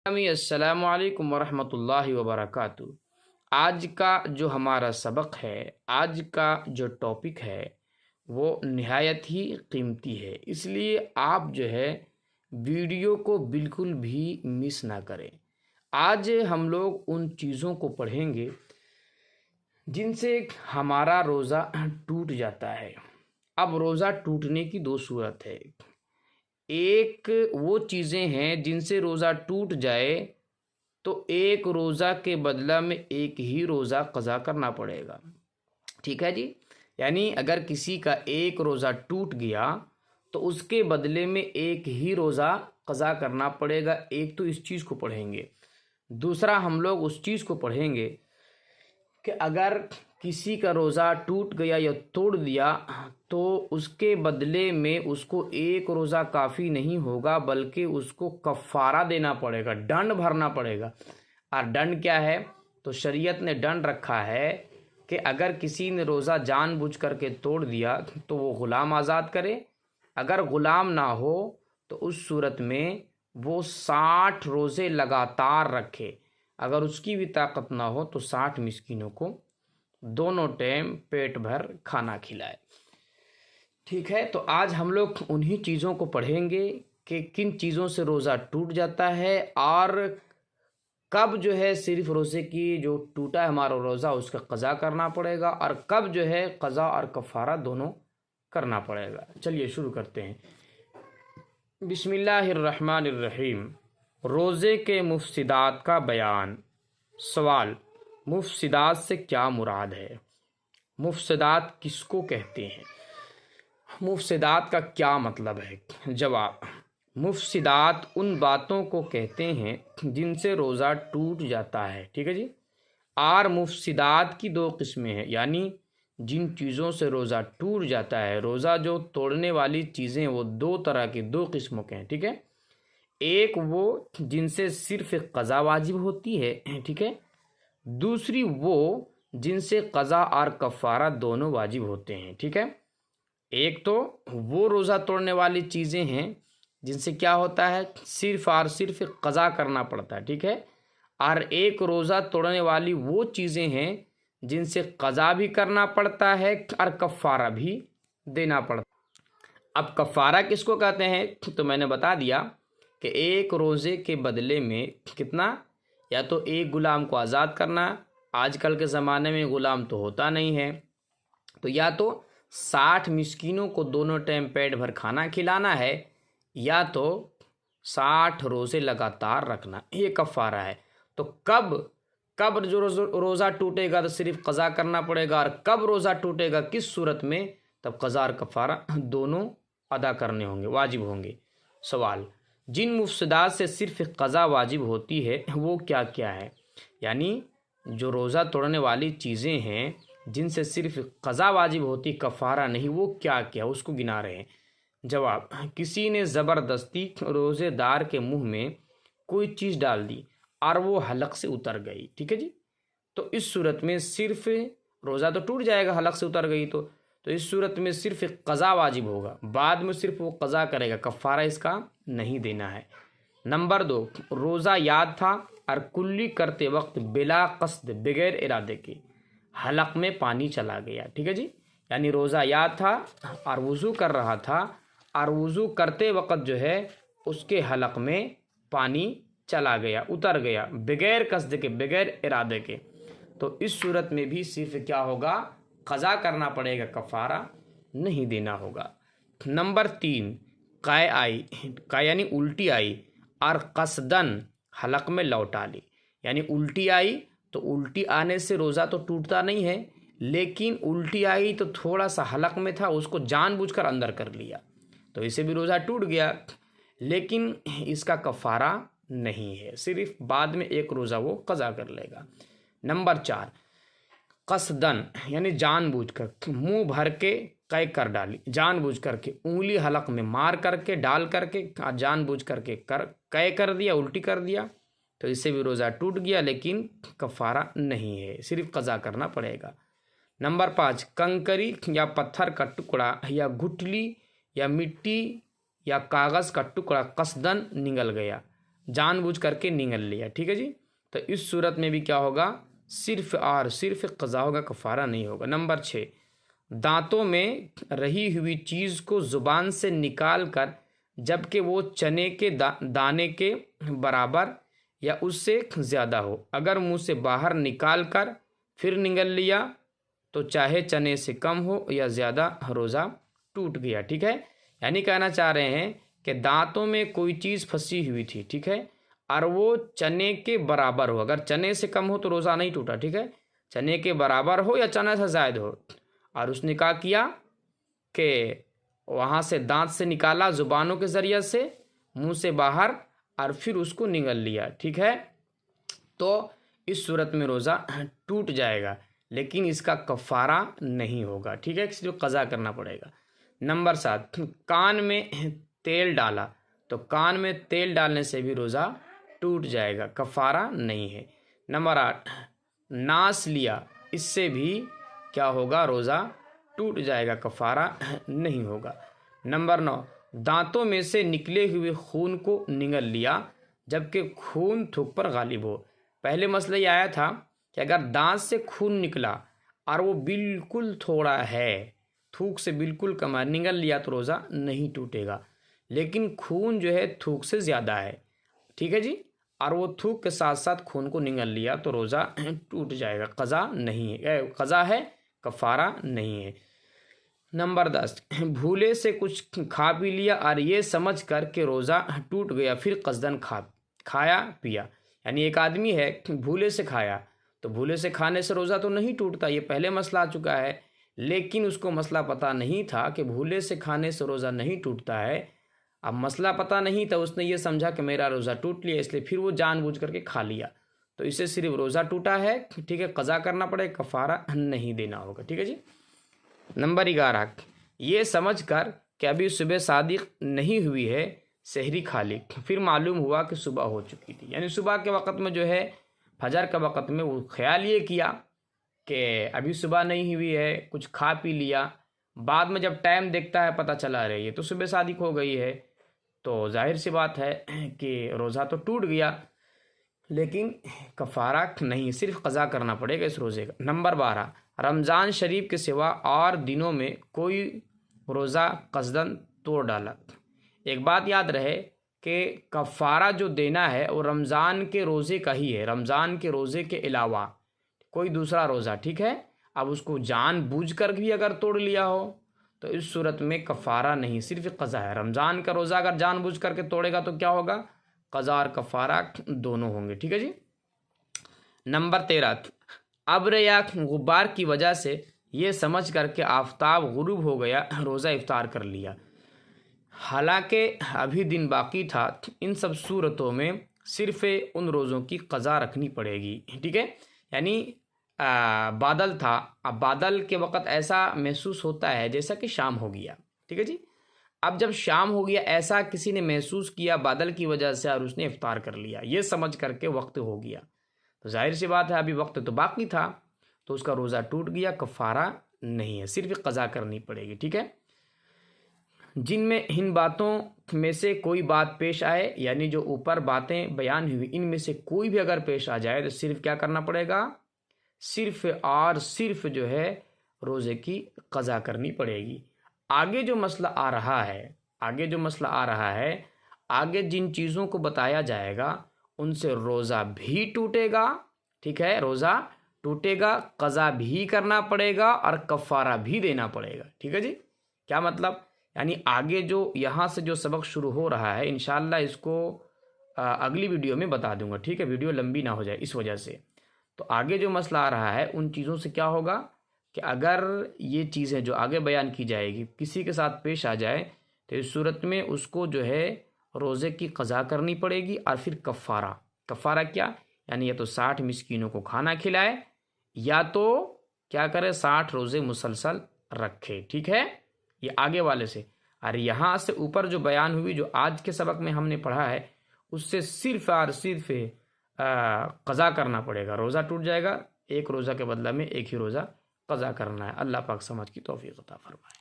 السلام علیکم ورحمۃ اللہ وبرکاتہ۔ آج کا جو ہمارا سبق ہے، آج کا جو ٹاپک ہے وہ نہایت ہی قیمتی ہے، اس لیے آپ جو ہے ویڈیو کو بالکل بھی مس نہ کریں۔ آج ہم لوگ ان چیزوں کو پڑھیں گے جن سے ہمارا روزہ ٹوٹ جاتا ہے۔ اب روزہ ٹوٹنے کی دو صورت ہے۔ ایک وہ چیزیں ہیں جن سے روزہ ٹوٹ جائے تو ایک روزہ کے بدلہ میں ایک ہی روزہ قضا کرنا پڑے گا، ٹھیک ہے جی۔ یعنی اگر کسی کا ایک روزہ ٹوٹ گیا تو اس کے بدلے میں ایک ہی روزہ قضا کرنا پڑے گا۔ ایک تو اس چیز کو پڑھیں گے، دوسرا ہم لوگ اس چیز کو پڑھیں گے کہ اگر کسی کا روزہ ٹوٹ گیا یا توڑ دیا تو اس کے بدلے میں اس کو ایک روزہ کافی نہیں ہوگا، بلکہ اس کو کفارہ دینا پڑے گا، ڈنڈ بھرنا پڑے گا۔ اور ڈنڈ کیا ہے؟ تو شریعت نے ڈنڈ رکھا ہے کہ اگر کسی نے روزہ جان بوجھ کر کے توڑ دیا تو وہ غلام آزاد کرے، اگر غلام نہ ہو تو اس صورت میں وہ 60 روزے لگاتار رکھے، اگر اس کی بھی طاقت نہ ہو تو 60 مسکینوں کو دونوں ٹائم پیٹ بھر کھانا کھلائے، ٹھیک ہے۔ تو آج ہم لوگ انہی چیزوں کو پڑھیں گے کہ کن چیزوں سے روزہ ٹوٹ جاتا ہے اور کب جو ہے صرف روزے کی جو ٹوٹا ہے ہمارا روزہ اس کا قضا کرنا پڑے گا، اور کب جو ہے قضا اور کفارہ دونوں کرنا پڑے گا۔ چلیے شروع کرتے ہیں۔ بسم اللہ الرحمن الرحیم۔ روزے کے مفسدات کا بیان۔ سوال: مفسدات سے کیا مراد ہے؟ مفسدات کس کو کہتے ہیں؟ مفسدات کا کیا مطلب ہے؟ جواب: مفسدات ان باتوں کو کہتے ہیں جن سے روزہ ٹوٹ جاتا ہے، ٹھیک ہے جی۔ اور مفسدات کی دو قسمیں ہیں، یعنی جن چیزوں سے روزہ ٹوٹ جاتا ہے، روزہ جو توڑنے والی چیزیں وہ دو طرح کی، دو قسموں کے ہیں، ٹھیک ہے۔ ایک وہ جن سے صرف قضا واجب ہوتی ہے، ٹھیک ہے۔ دوسری وہ جن سے قضا اور کفارہ دونوں واجب ہوتے ہیں، ٹھیک ہے۔ ایک تو وہ روزہ توڑنے والی چیزیں ہیں جن سے کیا ہوتا ہے؟ صرف اور صرف قضا کرنا پڑتا ہے، ٹھیک ہے۔ اور ایک روزہ توڑنے والی وہ چیزیں ہیں جن سے قضا بھی کرنا پڑتا ہے اور کفارہ بھی دینا پڑتا ہے۔ اب کفارہ کس کو کہتے ہیں؟ تو میں نے بتا دیا کہ ایک روزے کے بدلے میں کتنا، یا تو ایک غلام کو آزاد کرنا، آج کل کے زمانے میں غلام تو ہوتا نہیں ہے، تو یا تو 60 مسکینوں کو دونوں ٹائم پیٹ بھر کھانا کھلانا ہے، یا تو 60 روزے لگاتار رکھنا، یہ کفارہ ہے۔ تو کب جو روزہ ٹوٹے گا تو صرف قضا کرنا پڑے گا، اور کب روزہ ٹوٹے گا کس صورت میں؟ تب قضا اور کفارہ دونوں ادا کرنے ہوں گے، واجب ہوں گے۔ سوال: جن مفسدات سے صرف قضا واجب ہوتی ہے وہ کیا کیا ہے؟ یعنی جو روزہ توڑنے والی چیزیں ہیں جن سے صرف قضا واجب ہوتی، کفارہ نہیں، وہ کیا کیا، اس کو گنا رہے ہیں۔ جواب: کسی نے زبردستی روزے دار کے منہ میں کوئی چیز ڈال دی اور وہ حلق سے اتر گئی، ٹھیک ہے جی، تو اس صورت میں صرف روزہ تو ٹوٹ جائے گا، حلق سے اتر گئی تو اس صورت میں صرف قضا واجب ہوگا، بعد میں صرف وہ قضا کرے گا، کفارہ اس کا نہیں دینا ہے۔ نمبر 2، روزہ یاد تھا اور کلی کرتے وقت بلا قصد، بغیر ارادے کے حلق میں پانی چلا گیا، ٹھیک ہے جی۔ یعنی روزہ یاد تھا اور وضو کر رہا تھا، اور وضو کرتے وقت جو ہے اس کے حلق میں پانی چلا گیا، اتر گیا، بغیر قصد کے، بغیر ارادے کے، تو اس صورت میں بھی صرف کیا ہوگا؟ قضا کرنا پڑے گا، کفارہ نہیں دینا ہوگا۔ نمبر 3، قے آئی، قے یعنی الٹی آئی، اور قصدن حلق میں لوٹا لی، یعنی الٹی آئی تو الٹی آنے سے روزہ تو ٹوٹتا نہیں ہے، لیکن الٹی آئی تو تھوڑا سا حلق میں تھا، اس کو جان بوجھ کر اندر کر لیا تو اسے بھی روزہ ٹوٹ گیا، لیکن اس کا کفارہ نہیں ہے، صرف بعد میں ایک روزہ وہ قضا کر لے گا۔ نمبر 4، قصدن یعنی جان بوجھ کر، منہ بھر کے قے کر ڈالی، جان بوجھ کر کے انگلی حلق میں مار کر کے، ڈال کر کے، جان بوجھ کر کے قے کر دیا، الٹی کر دیا، تو اس سے بھی روزہ ٹوٹ گیا، لیکن کفارہ نہیں ہے، صرف قضا کرنا پڑے گا۔ نمبر 5، کنکری یا پتھر کا ٹکڑا یا گٹھلی یا مٹی یا کاغذ کا ٹکڑا قصدن نگل گیا، جان بوجھ کر کے نگل لیا، ٹھیک ہے جی، تو اس صورت میں بھی کیا ہوگا؟ صرف اور صرف قضا ہوگا، کفارہ نہیں ہوگا۔ نمبر 6، دانتوں میں رہی ہوئی چیز کو زبان سے نکال کر جبکہ وہ چنے کے دانے کے برابر یا اس سے زیادہ ہو، اگر منہ سے باہر نکال کر پھر نگل لیا تو چاہے چنے سے کم ہو یا زیادہ، روزہ ٹوٹ گیا، ٹھیک ہے۔ یعنی کہنا چاہ رہے ہیں کہ دانتوں میں کوئی چیز پھنسی ہوئی تھی، ٹھیک ہے، اور وہ چنے کے برابر ہو، اگر چنے سے کم ہو تو روزہ نہیں ٹوٹا، ٹھیک ہے، چنے کے برابر ہو یا چنے سے زائد ہو، اور اس نے کہا کیا کہ وہاں سے دانت سے نکالا زبانوں کے ذریعے سے منہ سے باہر اور پھر اس کو نگل لیا، ٹھیک ہے، تو اس صورت میں روزہ ٹوٹ جائے گا، لیکن اس کا کفارہ نہیں ہوگا، ٹھیک ہے، اس لیے قضا کرنا پڑے گا۔ نمبر 7، کان میں تیل ڈالا تو کان میں تیل ڈالنے سے بھی روزہ ٹوٹ جائے گا، کفارہ نہیں ہے۔ نمبر 8، ناس لیا، اس سے بھی کیا ہوگا؟ روزہ ٹوٹ جائے گا، کفارہ نہیں ہوگا۔ نمبر 9، دانتوں میں سے نکلے ہوئے خون کو نگل لیا جبکہ خون تھوک پر غالب ہو۔ پہلے مسئلہ یہ آیا تھا کہ اگر دانت سے خون نکلا اور وہ بالکل تھوڑا ہے، تھوک سے بالکل کم ہے، نگل لیا تو روزہ نہیں ٹوٹے گا، لیکن خون جو ہے تھوک سے زیادہ ہے، ٹھیک ہے جی، اور وہ تھوک کے ساتھ ساتھ خون کو نگل لیا تو روزہ ٹوٹ جائے گا، قضا نہیں ہے، قضا ہے، کفارہ نہیں ہے۔ نمبر 10، بھولے سے کچھ کھا پی لیا اور یہ سمجھ کر کہ روزہ ٹوٹ گیا پھر قصدن کھایا پیا، یعنی ایک آدمی ہے بھولے سے کھایا تو بھولے سے کھانے سے روزہ تو نہیں ٹوٹتا، یہ پہلے مسئلہ آ چکا ہے، لیکن اس کو مسئلہ پتہ نہیں تھا کہ بھولے سے کھانے سے روزہ نہیں ٹوٹتا ہے۔ اب مسئلہ پتہ نہیں تھا، اس نے یہ سمجھا کہ میرا روزہ ٹوٹ لیا، اس لیے پھر وہ جان بوجھ کر کے کھا لیا، تو اسے صرف روزہ ٹوٹا ہے، ٹھیک ہے، قضا کرنا پڑے، کفارہ نہیں دینا ہوگا، ٹھیک ہے جی۔ نمبر 11، یہ سمجھ کر کہ ابھی صبح صادق نہیں ہوئی ہے سحری کھا لی، پھر معلوم ہوا کہ صبح ہو چکی تھی، یعنی صبح کے وقت میں جو ہے فجر کے وقت میں وہ خیال یہ کیا کہ ابھی صبح نہیں ہوئی ہے، کچھ کھا پی لیا، بعد میں جب ٹائم دیکھتا ہے پتہ چلا رہی ہے تو صبح صادق ہو گئی ہے، تو ظاہر سی بات ہے کہ روزہ تو ٹوٹ گیا، لیکن کفارہ نہیں، صرف قضا کرنا پڑے گا اس روزے کا۔ نمبر 12، رمضان شریف کے سوا اور دنوں میں کوئی روزہ قصدن توڑ ڈالا۔ ایک بات یاد رہے کہ کفارہ جو دینا ہے وہ رمضان کے روزے کا ہی ہے، رمضان کے روزے کے علاوہ کوئی دوسرا روزہ، ٹھیک ہے، اب اس کو جان بوجھ کر بھی اگر توڑ لیا ہو تو اس صورت میں کفارہ نہیں، صرف قضا ہے۔ رمضان کا روزہ اگر جان بوجھ کر کے توڑے گا تو کیا ہوگا؟ قضا اور کفارہ دونوں ہوں گے، ٹھیک ہے جی۔ نمبر 13، ابر یا غبار کی وجہ سے یہ سمجھ کر کے آفتاب غروب ہو گیا، روزہ افطار کر لیا، حالانکہ ابھی دن باقی تھا، ان سب صورتوں میں صرف ان روزوں کی قضا رکھنی پڑے گی، ٹھیک ہے، یعنی بادل تھا، اب بادل کے وقت ایسا محسوس ہوتا ہے جیسا کہ شام ہو گیا، ٹھیک ہے جی، اب جب شام ہو گیا ایسا کسی نے محسوس کیا بادل کی وجہ سے اور اس نے افطار کر لیا، یہ سمجھ کر کے وقت ہو گیا، تو ظاہر سی بات ہے ابھی وقت تو باقی تھا تو اس کا روزہ ٹوٹ گیا، کفارہ نہیں ہے، صرف قضا کرنی پڑے گی، ٹھیک ہے۔ جن میں ان باتوں میں سے کوئی بات پیش آئے، یعنی جو اوپر باتیں بیان ہوئی ان میں سے کوئی بھی اگر پیش آ جائے تو صرف کیا کرنا پڑے گا؟ صرف اور صرف جو ہے روزے کی قضا کرنی پڑے گی۔ آگے جو مسئلہ آ رہا ہے، آگے جن چیزوں کو بتایا جائے گا ان سے روزہ بھی ٹوٹے گا، ٹھیک ہے، روزہ ٹوٹے گا، قضا بھی کرنا پڑے گا اور کفارہ بھی دینا پڑے گا، ٹھیک ہے جی۔ کیا مطلب؟ یعنی آگے جو یہاں سے جو سبق شروع ہو رہا ہے انشاءاللہ اس کو اگلی ویڈیو میں بتا دوں گا، ٹھیک ہے، ویڈیو لمبی نہ ہو جائے اس وجہ سے، تو آگے جو مسئلہ آ رہا ہے ان چیزوں سے کیا ہوگا کہ اگر یہ چیزیں جو آگے بیان کی جائے گی کسی کے ساتھ پیش آ جائے تو اس صورت میں اس کو جو ہے روزے کی قضا کرنی پڑے گی، اور پھر کفارہ کیا؟ یعنی یا تو 60 مسکینوں کو کھانا کھلائے یا تو کیا کرے 60 روزے مسلسل رکھے، ٹھیک ہے، یہ آگے والے سے، اور یہاں سے اوپر جو بیان ہوئی جو آج کے سبق میں ہم نے پڑھا ہے اس سے صرف اور صرف قضا کرنا پڑے گا، روزہ ٹوٹ جائے گا، ایک روزہ کے بدلہ میں ایک ہی روزہ قضا کرنا ہے۔ اللہ پاک سمجھ کی توفیق عطا فرمائے۔